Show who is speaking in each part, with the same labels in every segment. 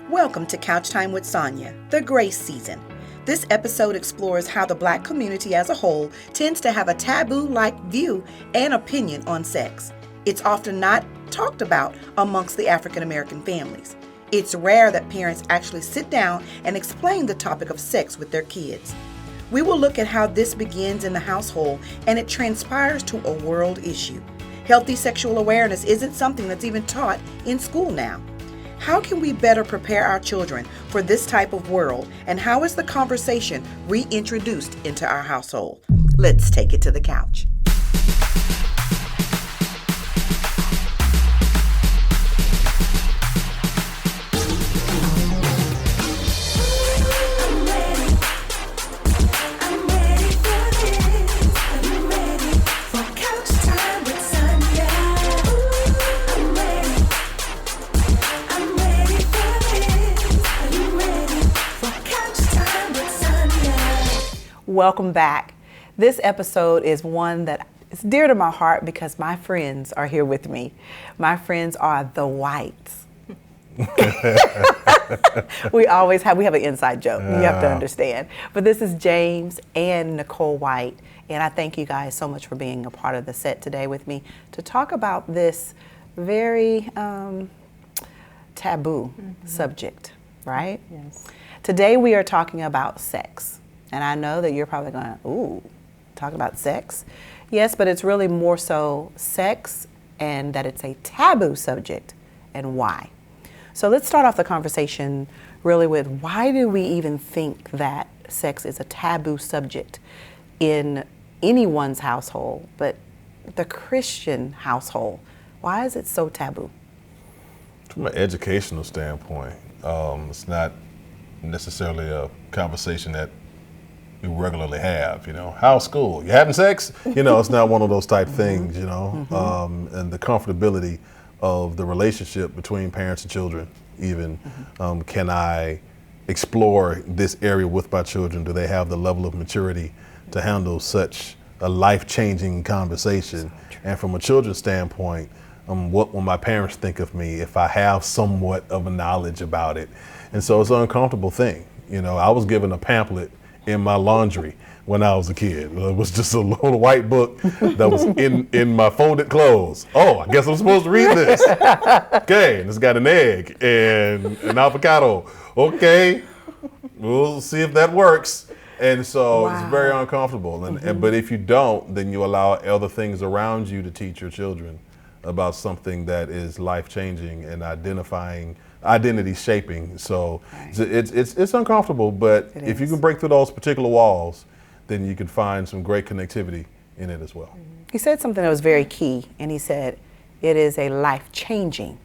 Speaker 1: Welcome to Couch Time with Sonja, the Grace Season. This episode explores how the Black community as a whole tends to have a taboo-like view and opinion on sex. It's often not talked about amongst the African American families. It's rare that parents actually sit down and explain the topic of sex with their kids. We will look at how this begins in the household and it transpires to a world issue. Healthy sexual awareness isn't something that's even taught in school now. How can we better prepare our children for this type of world, and how is the conversation reintroduced into our household? Let's take it to the couch. Welcome back. This episode is one that is dear to my heart because my friends are here with me. My friends are the Whites. we have an inside joke. You have to understand. But this is James and Nicole White, and I thank you guys so much for being a part of the set today with me to talk about this very taboo subject, right?
Speaker 2: Yes.
Speaker 1: Today we are talking about sex. And I know that you're probably going, ooh, talk about sex? Yes, but it's really more so sex and that it's a taboo subject and why. So let's start off the conversation really with why do we even think that sex is a taboo subject in anyone's household, but the Christian household? Why is it so taboo?
Speaker 3: From an educational standpoint, it's not necessarily a conversation that we regularly have, how's school? You having sex? It's not one of those type things, and the comfortability of the relationship between parents and children, even, can I explore this area with my children? Do they have the level of maturity to handle such a life-changing conversation? And from a children's standpoint, what will my parents think of me if I have somewhat of a knowledge about it? And so it's an uncomfortable thing. I was given a pamphlet in my laundry when I was a kid. It was just a little white book that was in my folded clothes. Oh, I guess I'm supposed to read this. Okay, and it's got an egg and an avocado. Okay, we'll see if that works. And so It's very uncomfortable. But if you don't, then you allow other things around you to teach your children about something that is life-changing and identity shaping. So it's uncomfortable, but if you can break through those particular walls, then you can find some great connectivity in it as well.
Speaker 1: He said something that was very key, and he said it is a life-changing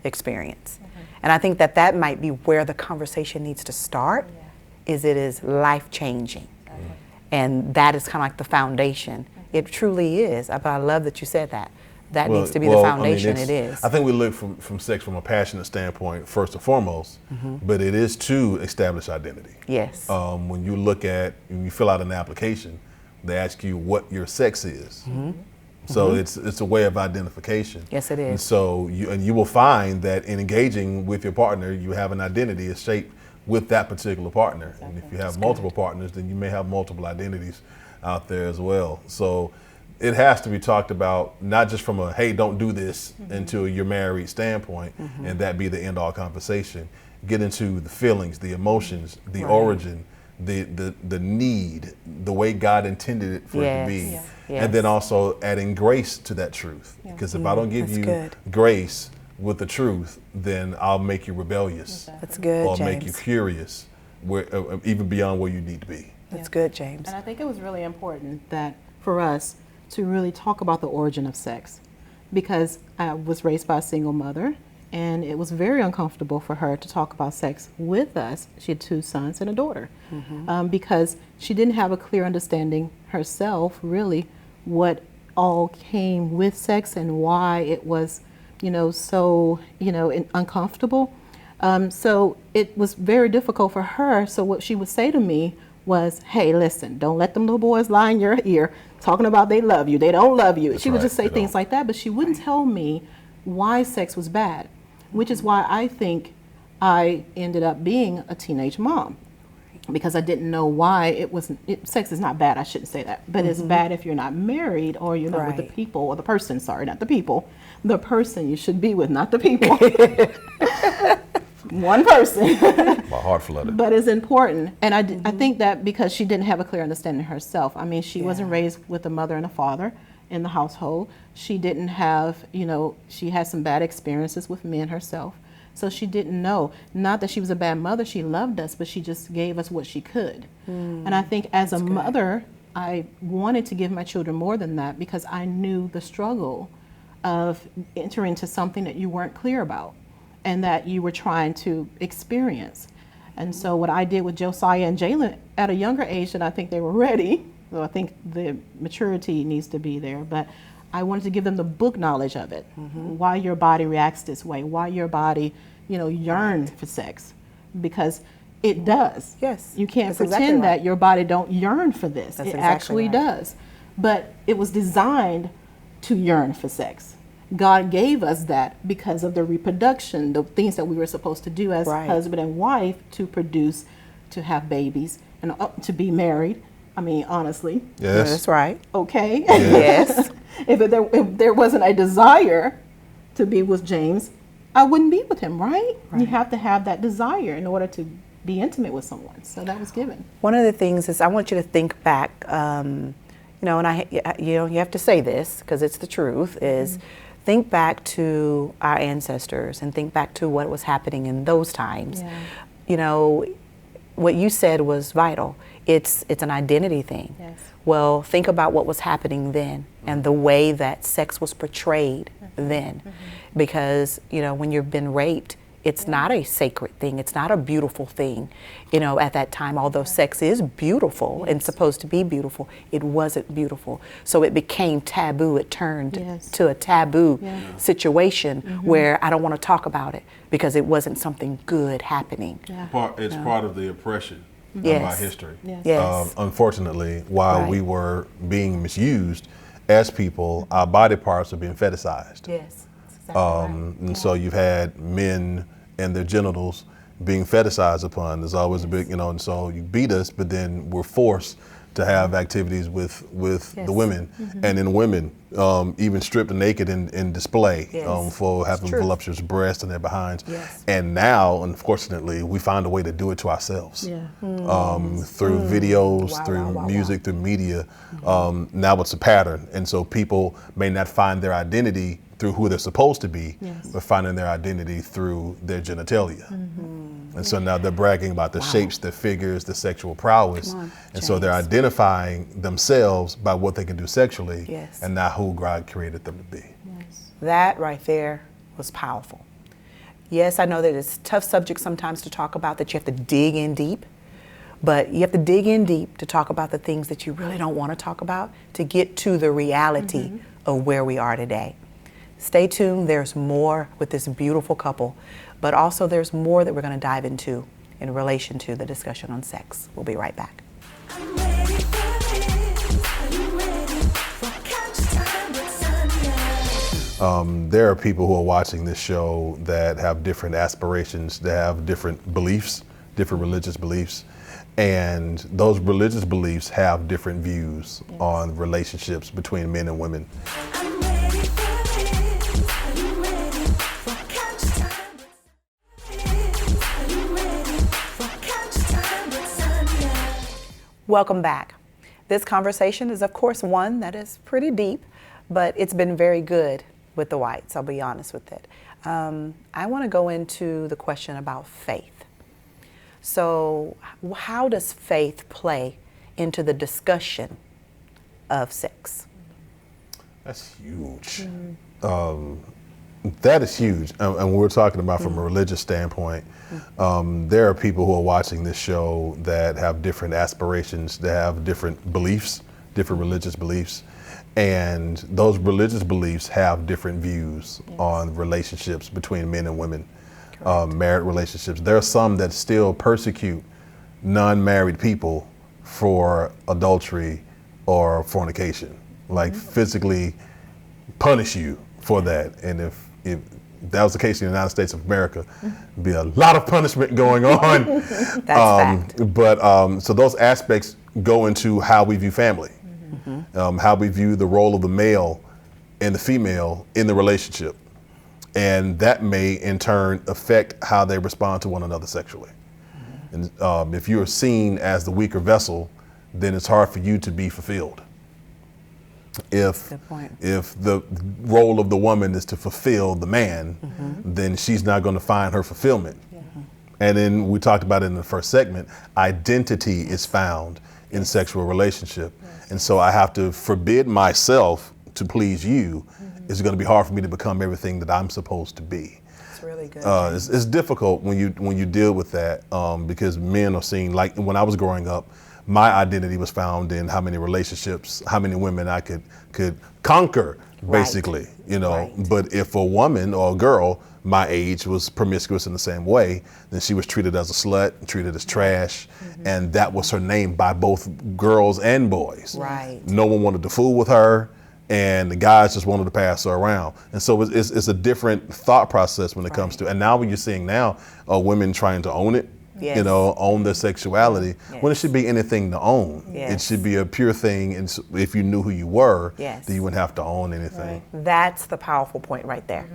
Speaker 1: experience. And I think that might be where the conversation needs to start, is it is life-changing. And that is kind of like the foundation. It truly is, but I love that you said that. That needs to be the foundation. It is.
Speaker 3: I think we look from sex from a passionate standpoint first and foremost, but it is to establish identity.
Speaker 1: Yes.
Speaker 3: When you fill out an application, they ask you what your sex is. So it's a way of identification.
Speaker 1: Yes, it is.
Speaker 3: And so you will find that in engaging with your partner, you have an identity is shaped with that particular partner. Exactly. And if you have multiple partners, then you may have multiple identities out there as well. So it has to be talked about, not just from a, hey, don't do this until you're married standpoint, and that be the end all conversation. Get into the feelings, the emotions, the origin, the need, the way God intended it for it to be. Yes. And then also adding grace to that truth. Because if I don't give you grace with the truth, then I'll make you rebellious.
Speaker 1: That's good,
Speaker 3: or
Speaker 1: James.
Speaker 3: Make you curious, even beyond where you need to be.
Speaker 1: That's good, James.
Speaker 2: And I think it was really important that for us to really talk about the origin of sex, because I was raised by a single mother, and it was very uncomfortable for her to talk about sex with us. She had 2 sons and a daughter, because she didn't have a clear understanding herself, really, what all came with sex and why it was, so, uncomfortable. So it was very difficult for her. So what she would say to me was, hey, listen, don't let them little boys lie in your ear talking about they love you. They don't love you. She would just say things like that, but she wouldn't tell me why sex was bad, which is why I think I ended up being a teenage mom because I didn't know why sex is not bad. I shouldn't say that, but it's bad if you're not married or you're not with the people or the person. Sorry, not the people. The person you should be with, not the people. One person.
Speaker 3: My heart flooded.
Speaker 2: But it's important. And I think that because she didn't have a clear understanding herself. I mean, she wasn't raised with a mother and a father in the household. She didn't have, she had some bad experiences with men herself. So she didn't know. Not that she was a bad mother. She loved us, but she just gave us what she could. And I think as a mother, I wanted to give my children more than that because I knew the struggle of entering into something that you weren't clear about and that you were trying to experience. And so what I did with Josiah and Jalen at a younger age than I think they were ready, so I think the maturity needs to be there, but I wanted to give them the book knowledge of it, why your body reacts this way, why your body, yearns for sex, because it does.
Speaker 4: Yes.
Speaker 2: You can't
Speaker 4: That's
Speaker 2: pretend
Speaker 4: exactly right.
Speaker 2: that your body don't yearn for this.
Speaker 4: That's
Speaker 2: It
Speaker 4: exactly
Speaker 2: actually
Speaker 4: right.
Speaker 2: does. But it was designed to yearn for sex. God gave us that because of the reproduction, the things that we were supposed to do as
Speaker 4: Right.
Speaker 2: husband and wife, to produce, to have babies, and to be married. I mean, honestly,
Speaker 3: Yes.
Speaker 4: That's right.
Speaker 2: okay?
Speaker 4: Yes.
Speaker 2: If there wasn't a desire to be with James, I wouldn't be with him, right? You have to have that desire in order to be intimate with someone. So that was given.
Speaker 4: One of the things is I want you to think back, and you have to say this because it's the truth, is think back to our ancestors and think back to what was happening in those times.
Speaker 2: Yeah.
Speaker 4: What you said was vital. It's an identity thing.
Speaker 2: Yes.
Speaker 4: Well, think about what was happening then and the way that sex was portrayed then. Because, when you've been raped, it's not a sacred thing. It's not a beautiful thing. At that time, although sex is beautiful and supposed to be beautiful, it wasn't beautiful. So it became taboo. It turned to a taboo situation where I don't want to talk about it because it wasn't something good happening.
Speaker 3: It's part of the oppression of
Speaker 4: Yes.
Speaker 3: our history.
Speaker 4: Yes.
Speaker 3: Unfortunately, while we were being misused as people, our body parts are being fetishized.
Speaker 4: Yes. That's exactly right.
Speaker 3: And so you've had men and their genitals being fetishized upon. There's always a big, and so you beat us, but then we're forced to have activities with the women, and then women even stripped naked in display for having voluptuous breasts and their behinds.
Speaker 4: Yes.
Speaker 3: And now, unfortunately, we find a way to do it to ourselves.
Speaker 2: Yeah.
Speaker 3: Through videos, through music, through media. Now it's a pattern, and so people may not find their identity through who they're supposed to be, but finding their identity through their genitalia. And so now they're bragging about the shapes, the figures, the sexual prowess. And so they're identifying themselves by what they can do sexually and not who God created them to be.
Speaker 4: That right there was powerful. Yes, I know that it's a tough subject sometimes to talk about, that you have to dig in deep, but you have to dig in deep to talk about the things that you really don't want to talk about to get to the reality of where we are today. Stay tuned, there's more with this beautiful couple, but also there's more that we're going to dive into in relation to the discussion on sex. We'll be right back.
Speaker 5: I'm ready for this. Are you ready for couch time with Sonja?
Speaker 3: There are people who are watching this show that have different aspirations, that have different beliefs, different religious beliefs, and those religious beliefs have different views on relationships between men and women.
Speaker 5: I'm ready for this. Are you ready for couch time with Sonja? Are you ready for couch time with Sonja?
Speaker 4: Welcome back. This conversation is, of course, one that is pretty deep, but it's been very good with the whites, I'll be honest with it. I want to go into the question about faith. So how does faith play into the discussion of sex?
Speaker 3: That's huge. That is huge. And we're talking about from a religious standpoint. There are people who are watching this show that have different aspirations, that have different beliefs, different religious beliefs. And those religious beliefs have different views on relationships between men and women, married relationships. There are some that still persecute non-married people for adultery or fornication, like physically punish you for that. And if that was the case in the United States of America, there'd be a lot of punishment going on.
Speaker 4: That's fact.
Speaker 3: But so those aspects go into how we view family, how we view the role of the male and the female in the relationship. And that may in turn affect how they respond to one another sexually. And if you're seen as the weaker vessel, then it's hard for you to be fulfilled. If the role of the woman is to fulfill the man, then she's not going to find her fulfillment. And then we talked about it in the first segment, identity is found in sexual relationship. And so I have to forbid myself to please you. It's going to be hard for me to become everything that I'm supposed to be.
Speaker 4: It's really good.
Speaker 3: It's difficult when you deal with that because men are seen, like when I was growing up, my identity was found in how many relationships, how many women I could conquer, basically, you know.
Speaker 4: Right.
Speaker 3: But if a woman or a girl my age was promiscuous in the same way, then she was treated as a slut, treated as trash, and that was her name by both girls and boys.
Speaker 4: Right.
Speaker 3: No one wanted to fool with her, and the guys just wanted to pass her around. And so it's a different thought process when it comes to, and now what you're seeing now are women trying to own it.
Speaker 4: Yes.
Speaker 3: You know, own their sexuality, when it should be anything to own.
Speaker 4: Yes.
Speaker 3: It should be a pure thing, and if you knew who you were,
Speaker 4: Yes.
Speaker 3: then you wouldn't have to own anything.
Speaker 4: That's the powerful point right there,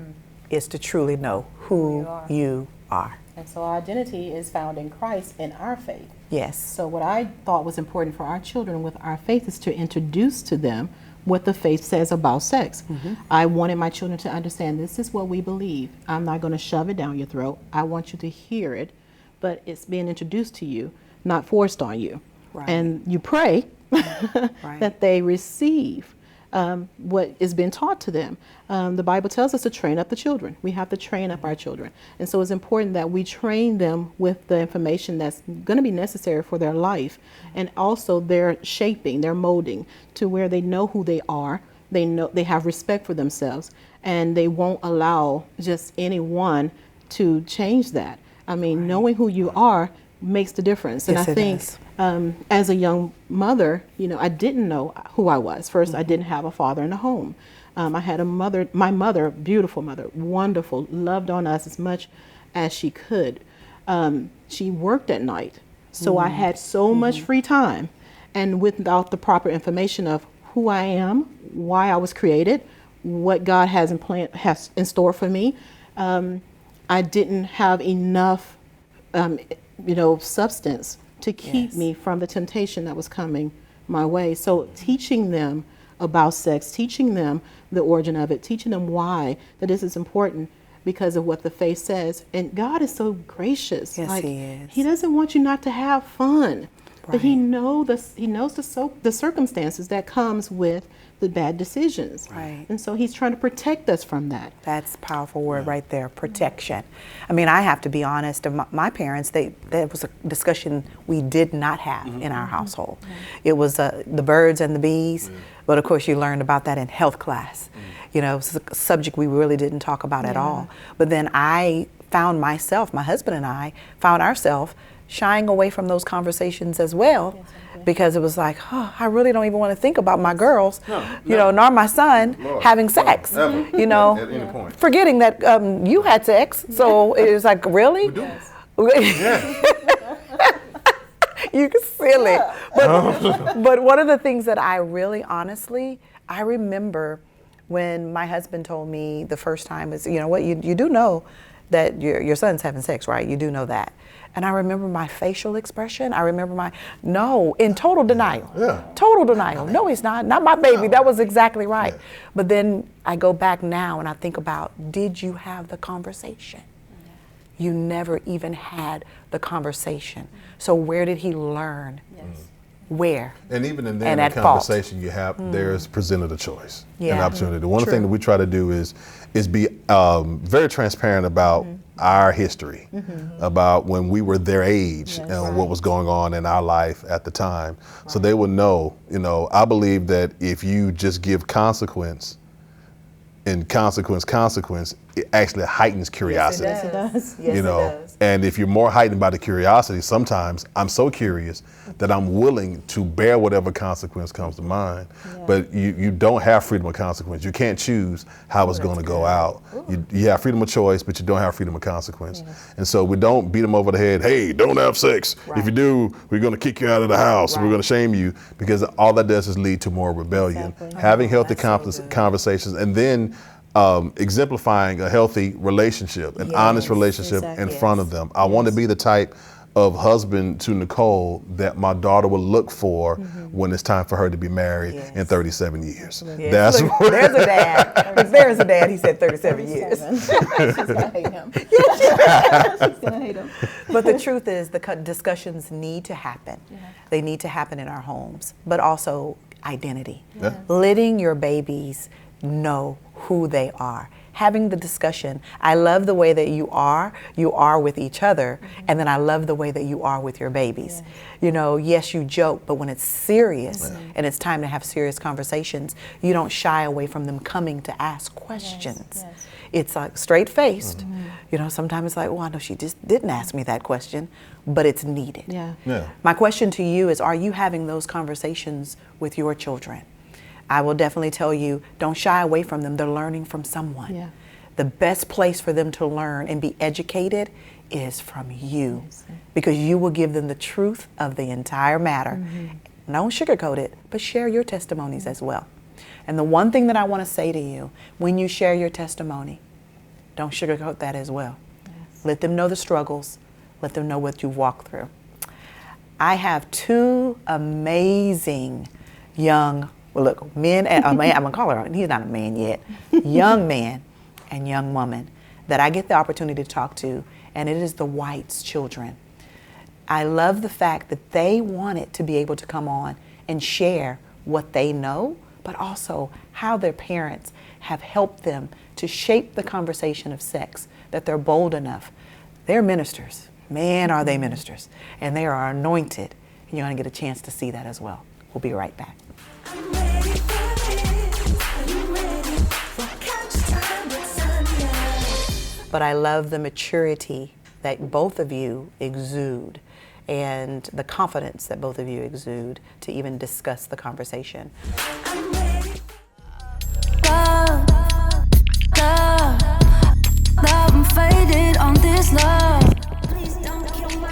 Speaker 4: is to truly know who you are.
Speaker 2: And so our identity is found in Christ in our faith.
Speaker 4: Yes.
Speaker 2: So what I thought was important for our children with our faith is to introduce to them what the faith says about sex. I wanted my children to understand this is what we believe. I'm not going to shove it down your throat. I want you to hear it, but it's being introduced to you, not forced on you.
Speaker 4: Right.
Speaker 2: And you pray
Speaker 4: Right.
Speaker 2: that they receive what is being taught to them. The Bible tells us to train up the children. We have to train up our children. And so it's important that we train them with the information that's going to be necessary for their life, and also their shaping, their molding, to where they know who they are, they know they have respect for themselves, and they won't allow just anyone to change that. I mean, knowing who you are makes the difference. And
Speaker 4: Yes,
Speaker 2: I
Speaker 4: it
Speaker 2: think
Speaker 4: does.
Speaker 2: as a young mother, you know, I didn't know who I was. First, I didn't have a father in the home. I had a mother, my mother, beautiful mother, wonderful, loved on us as much as she could. She worked at night, so I had so much free time. And without the proper information of who I am, why I was created, what God has in store for me, I didn't have enough, substance to keep me from the temptation that was coming my way. So teaching them about sex, teaching them the origin of it, teaching them why that this is important because of what the faith says. And God is so gracious.
Speaker 4: Yes, He is.
Speaker 2: He doesn't want you not to have fun. But He
Speaker 4: Right.
Speaker 2: knows the circumstances that comes with the bad decisions.
Speaker 4: Right.
Speaker 2: And so He's trying to protect us from that.
Speaker 4: That's a powerful word right there, protection. I mean, I have to be honest, my parents, that was a discussion we did not have in our household. It was the birds and the bees, but of course you learned about that in health class. You know, it's a subject we really didn't talk about at all. But then I found myself, my husband and I found ourselves shying away from those conversations as well, because it was like, oh, I really don't even want to think about my girls, nor my son having sex,
Speaker 3: Ever. At any point.
Speaker 4: forgetting that you had sex. So it was like, really? You silly. But one of the things that I really honestly, I remember when my husband told me the first time is, you know what, you do know that your son's having sex, right? You do know that. And I remember my facial expression. I remember in total denial.
Speaker 3: Yeah.
Speaker 4: Total denial. No, he's not. Not my baby. That was exactly right. Yeah. But then I go back now and I think about, did you have the conversation? You never even had the conversation. So where did he learn? Where?
Speaker 3: And even in
Speaker 4: And
Speaker 3: the
Speaker 4: at fault.
Speaker 3: conversation you have, there's presented a choice, an
Speaker 4: Yeah.
Speaker 3: opportunity. One thing that we try to do is be very transparent about our history, about when we were their age and what was going on in our life at the time. So they will know, I believe that if you just give consequence, and consequence, it actually heightens curiosity.
Speaker 4: Yes, it does. Yes,
Speaker 3: You
Speaker 4: it
Speaker 3: know,
Speaker 4: does.
Speaker 3: and if you're more heightened by the curiosity, sometimes I'm so curious that I'm willing to bear whatever consequence comes to mind. But you don't have freedom of consequence. You can't choose how it's going to go out. You have freedom of choice, but you don't have freedom of consequence. And so we don't beat them over the head. Hey, don't have sex.
Speaker 4: Right.
Speaker 3: If you do, we're going to kick you out of the house. We're
Speaker 4: Right.
Speaker 3: going to shame you, because all that does is lead to more rebellion.
Speaker 2: Exactly.
Speaker 3: Having healthy
Speaker 4: that's so good.
Speaker 3: conversations, and then exemplifying a healthy relationship, an honest
Speaker 4: Yes,
Speaker 3: relationship
Speaker 2: exactly.
Speaker 3: in front of them. I want to be the type of husband to Nicole that my daughter will look for when it's time for her to be married in
Speaker 4: Yes.
Speaker 3: 37 years.
Speaker 4: Yes.
Speaker 3: That's
Speaker 4: Look,
Speaker 3: what,
Speaker 4: there's a dad. Look, there's a dad. He said 37 years.
Speaker 2: She's gonna hate him. She's gonna hate him.
Speaker 4: But the truth is, the discussions need to happen. They need to happen in our homes, but also identity.
Speaker 3: Yeah.
Speaker 4: Letting your babies know who they are. Having the discussion. I love the way that you are with each other, and then I love the way that you are with your babies. You know, yes, you joke, but when it's serious and it's time to have serious conversations, you don't shy away from them coming to ask questions.
Speaker 2: yes.
Speaker 4: It's like straight faced. You know, sometimes it's like, well, I know she just didn't ask me that question, but it's needed.
Speaker 2: Yeah.
Speaker 3: yeah.
Speaker 4: My question to you is, are you having those conversations with your children? I will definitely tell you, don't shy away from them. They're learning from someone.
Speaker 2: Yeah.
Speaker 4: The best place for them to learn and be educated is from you, because you will give them the truth of the entire matter. Don't sugarcoat it, but share your testimonies as well. And the one thing that I want to say to you, when you share your testimony, don't sugarcoat that as well. Let them know the struggles. Let them know what you've walked through. I have two amazing young, well, look, men and a man, I'm gonna call her, he's not a man yet, young man and young woman that I get the opportunity to talk to, and it is the White's children. I love the fact that they wanted to be able to come on and share what they know, but also how their parents have helped them to shape the conversation of sex, that they're bold enough. They're ministers. Man, are they ministers. And they are anointed. And you're going to get a chance to see that as well. We'll be right back.
Speaker 5: I'm ready for this. Are you ready for couch time with Sonja?
Speaker 4: But I love the maturity that both of you exude and the confidence that both of you exude to even discuss the conversation.
Speaker 5: I'm ready.
Speaker 6: Love, I'm faded on this love.
Speaker 5: Please don't kill my.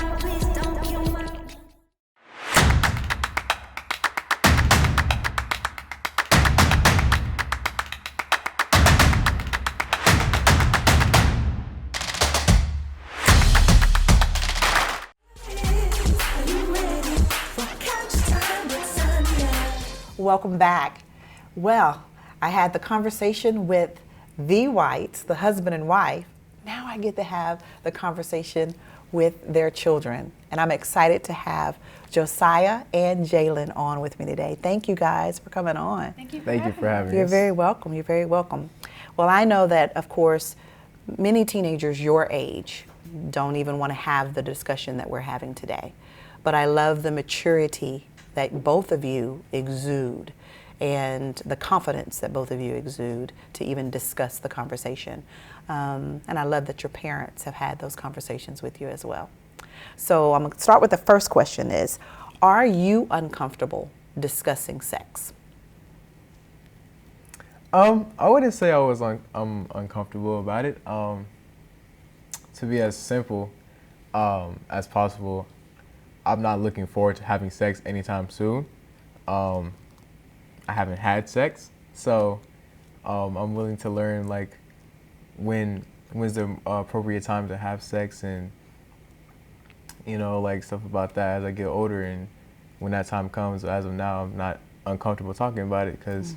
Speaker 5: Are you ready for couch time with Sonja?
Speaker 4: Welcome back. Well, I had the conversation with the Whites, the husband and wife. Now I get to have the conversation with their children. And I'm excited to have Josiah and Jalen on with me today. Thank you guys for coming on.
Speaker 7: Thank you for having
Speaker 4: You're
Speaker 7: us.
Speaker 4: very welcome. You're very welcome. Well, I know that, of course, many teenagers your age don't even want to have the discussion that we're having today. But I love the maturity that both of you exude and the confidence that both of you exude to even discuss the conversation. And I love that your parents have had those conversations with you as well. So I'm going to start with the first question is, are you uncomfortable discussing sex?
Speaker 7: I wouldn't say I was uncomfortable about it. To be as simple as possible, I'm not looking forward to having sex anytime soon. I haven't had sex, so I'm willing to learn like when's the appropriate time to have sex, and like stuff about that as I get older. And when that time comes, as of now, I'm not uncomfortable talking about it because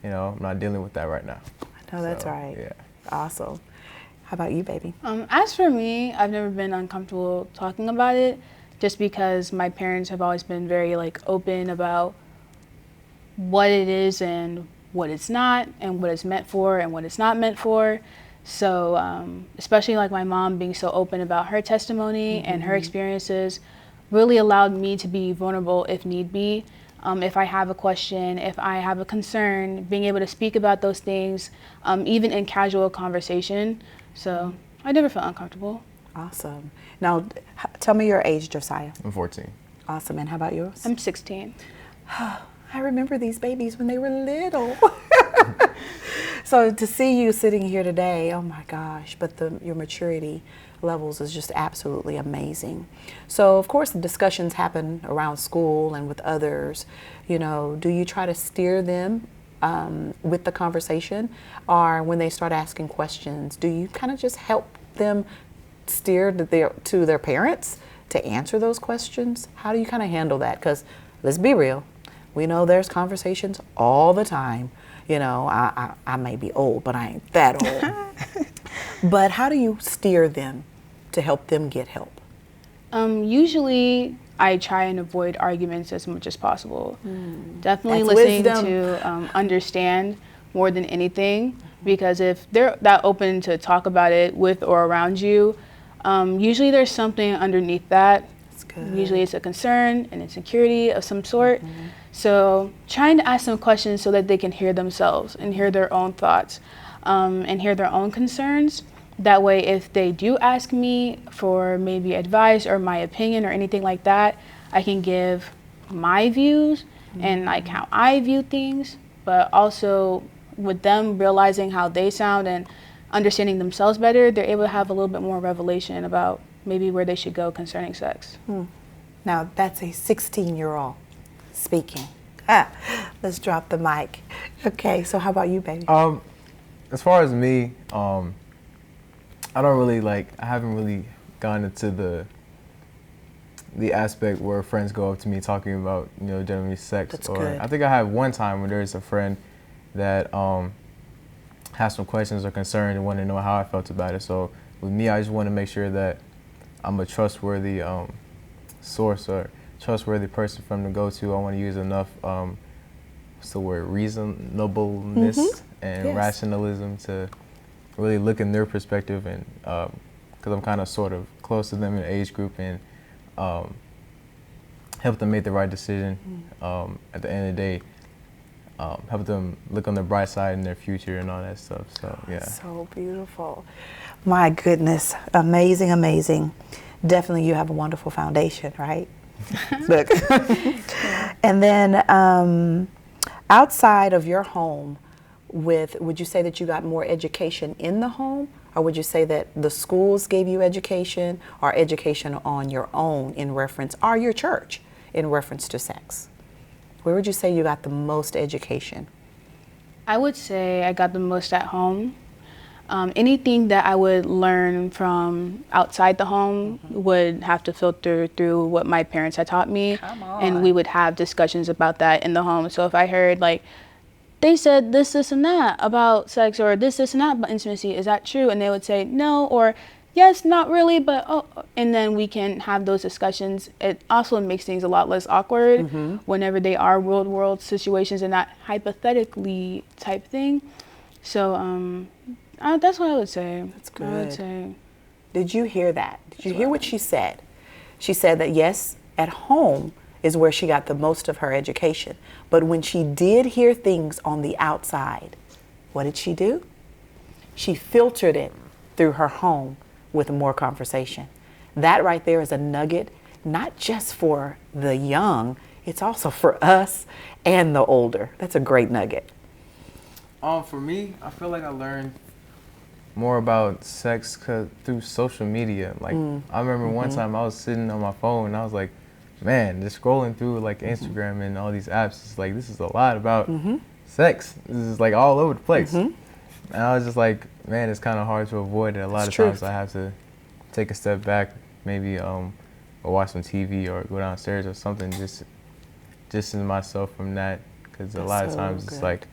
Speaker 7: I'm not dealing with that right now.
Speaker 4: I know that's
Speaker 7: So,
Speaker 4: right.
Speaker 7: Yeah.
Speaker 4: Awesome. How about you, baby?
Speaker 8: As for me, I've never been uncomfortable talking about it, just because my parents have always been very open about what it is and what it's not, and what it's meant for and what it's not meant for. So especially my mom being so open about her testimony and her experiences really allowed me to be vulnerable if need be. if I have a question, if I have a concern, being able to speak about those things, even in casual conversation. So I never felt uncomfortable.
Speaker 4: Awesome. Now, tell me your age, Josiah.
Speaker 7: I'm 14.
Speaker 4: Awesome. And how about yours?
Speaker 8: I'm 16.
Speaker 4: I remember these babies when they were little. So to see you sitting here today, oh my gosh, but your maturity levels is just absolutely amazing. So of course the discussions happen around school and with others. You know, do you try to steer them with the conversation, or when they start asking questions, do you kind of just help them steer to their parents to answer those questions? How do you kind of handle that? Because let's be real, we know there's conversations all the time. You know, I may be old, but I ain't that old. But how do you steer them to help them get help?
Speaker 8: Usually I try and avoid arguments as much as possible. Definitely
Speaker 4: That's
Speaker 8: listening
Speaker 4: wisdom.
Speaker 8: to understand more than anything, because if they're that open to talk about it with or around you, usually there's something underneath that.
Speaker 4: That's good.
Speaker 8: Usually it's a concern, an insecurity of some sort. So trying to ask them questions so that they can hear themselves and hear their own thoughts and hear their own concerns. That way, if they do ask me for maybe advice or my opinion or anything like that, I can give my views and like how I view things, but also with them realizing how they sound and understanding themselves better, they're able to have a little bit more revelation about maybe where they should go concerning sex.
Speaker 4: Now that's a 16-year-old speaking. Let's drop the mic. Okay, so how about you, baby?
Speaker 7: As far as me, I don't really I haven't really gone into the aspect where friends go up to me talking about, you know, generally sex.
Speaker 4: That's
Speaker 7: or
Speaker 4: good.
Speaker 7: I think I had one time where there's a friend that had some questions or concerns and wanted to know how I felt about it. So with me, I just want to make sure that I'm a trustworthy source or trustworthy person for them to go to. I want to use enough, what's the word, reasonableness and
Speaker 4: Yes.
Speaker 7: rationalism to really look in their perspective, and because I'm kind of sort of close to them in age group, and help them make the right decision at the end of the day. Help them look on the bright side in their future and all that stuff. So yeah.
Speaker 4: So beautiful. My goodness, amazing, amazing. Definitely you have a wonderful foundation, right? Look. And then outside of your home, would you say that you got more education in the home, or would you say that the schools gave you education, or education on your own in reference, or your church in reference to sex? Where would you say you got the most education?
Speaker 8: I would say I got the most at home. Anything that I would learn from outside the home would have to filter through what my parents had taught me. And we would have discussions about that in the home. So if I heard they said this and that about sex, or this and that about intimacy, is that true? And they would say no, or yes, not really, but oh, and then we can have those discussions. It also makes things a lot less awkward whenever they are real world situations and not hypothetically type thing. So that's what I would say.
Speaker 4: That's good.
Speaker 8: I would say.
Speaker 4: Did you hear that? Did you hear what she said? She said that yes, at home is where she got the most of her education. But when she did hear things on the outside, what did she do? She filtered it through her home with more conversation. That right there is a nugget, not just for the young, it's also for us and the older. That's a great nugget.
Speaker 7: For me, I feel like I learned more about sex through social media. I remember one time I was sitting on my phone and I was like, man, just scrolling through Instagram and all these apps, it's like, this is a lot about sex. This is all over the place. And I was just like, man, it's kind of hard to avoid it. A lot of times I have to take a step back, maybe or watch some TV or go downstairs or something, just distance myself from that, because a lot of times it's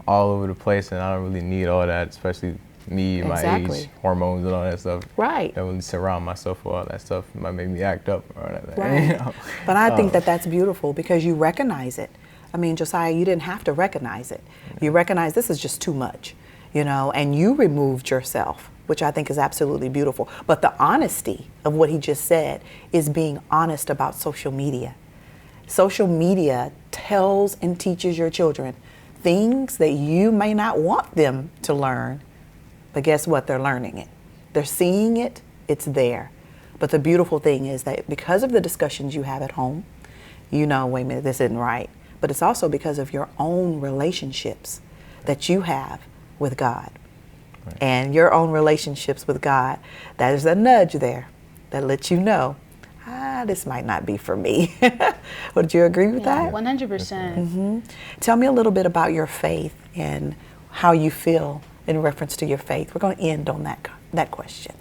Speaker 7: all over the place, and I don't really need all that, especially me, my age, hormones and all that stuff.
Speaker 4: Right.
Speaker 7: I don't really surround myself with all that stuff. It might make me act up or whatever.
Speaker 4: Right.
Speaker 7: You know?
Speaker 4: But I think that that's beautiful because you recognize it. I mean, Josiah, you didn't have to recognize it. You recognize this is just too much, and you removed yourself, which I think is absolutely beautiful. But the honesty of what he just said is being honest about social media. Social media tells and teaches your children things that you may not want them to learn, but guess what? They're learning it. They're seeing it, it's there. But the beautiful thing is that because of the discussions you have at home, you know, wait a minute, this isn't right. But it's also because of your own relationships that you have with God. Right. And your own relationships with God, there's a nudge there that lets you know, this might not be for me. Would you agree with that?
Speaker 8: 100%.
Speaker 4: Mm-hmm. Tell me a little bit about your faith and how you feel in reference to your faith. We're going to end on that question.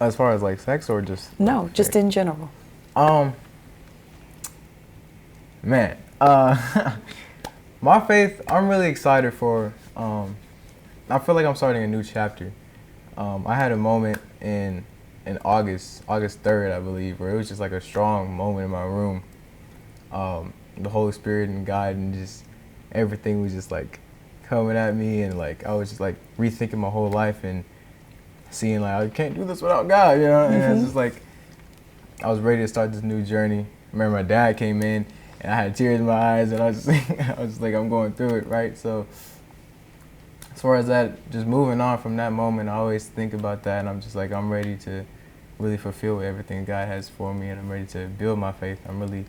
Speaker 7: As far as like sex or just?
Speaker 4: No, just in general.
Speaker 7: Man, my faith, I'm really excited for, I feel like I'm starting a new chapter. I had a moment in August 3rd, I believe, where it was just like a strong moment in my room. The Holy Spirit and God and just everything was just like coming at me, and like I was just like rethinking my whole life and seeing like I can't do this without God, you know? And it's just like I was ready to start this new journey. I remember my dad came in and I had tears in my eyes, and I was just like I'm going through it, right? So as far as that, just moving on from that moment, I always think about that, and I'm just like, I'm ready to really fulfill everything God has for me, and I'm ready to build my faith. I'm really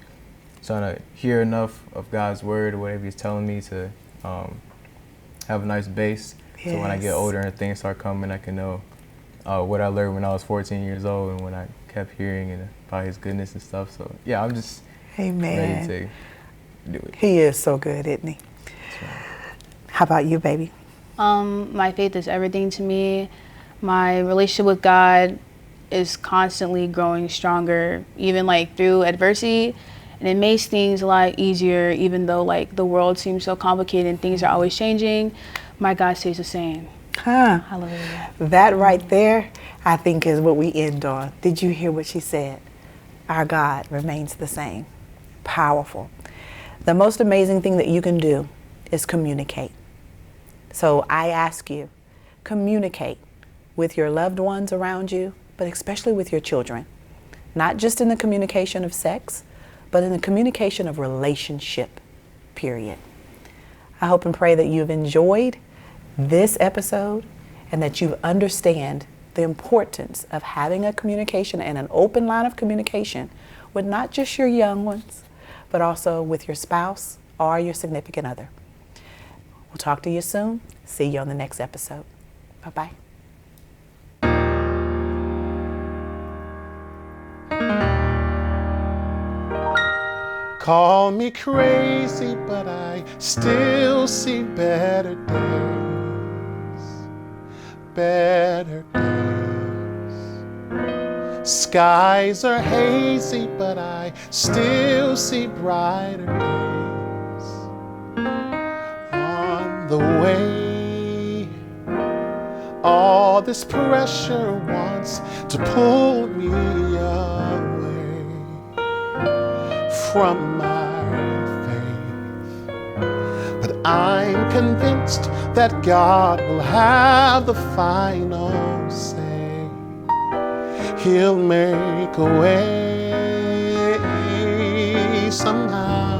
Speaker 7: trying to hear enough of God's word or whatever He's telling me to have a nice base. Yes. So when I get older and things start coming, I can know what I learned when I was 14 years old and when I kept hearing and about His goodness and stuff. So yeah, I'm just ready to do it.
Speaker 4: He is so good, isn't He?
Speaker 7: Right.
Speaker 4: How about you, baby?
Speaker 8: My faith is everything to me. My relationship with God is constantly growing stronger, even like through adversity, and it makes things a lot easier, even though like the world seems so complicated and things are always changing. My God stays the same. Hallelujah.
Speaker 4: That right there, I think, is what we end on. Did you hear what she said? Our God remains the same. Powerful. The most amazing thing that you can do is communicate. So I ask you, communicate with your loved ones around you, but especially with your children. Not just in the communication of sex, but in the communication of relationship, period. I hope and pray that you've enjoyed this episode and that you understand the importance of having a communication and an open line of communication with not just your young ones, but also with your spouse or your significant other. We'll talk to you soon. See you on the next episode. Bye-bye.
Speaker 9: Call me crazy, but I still see better days. Better days. Skies are hazy, but I still see brighter days. On the way, all this pressure wants to pull me away from my faith, but I'm convinced that God will have the final say. He'll make a way somehow.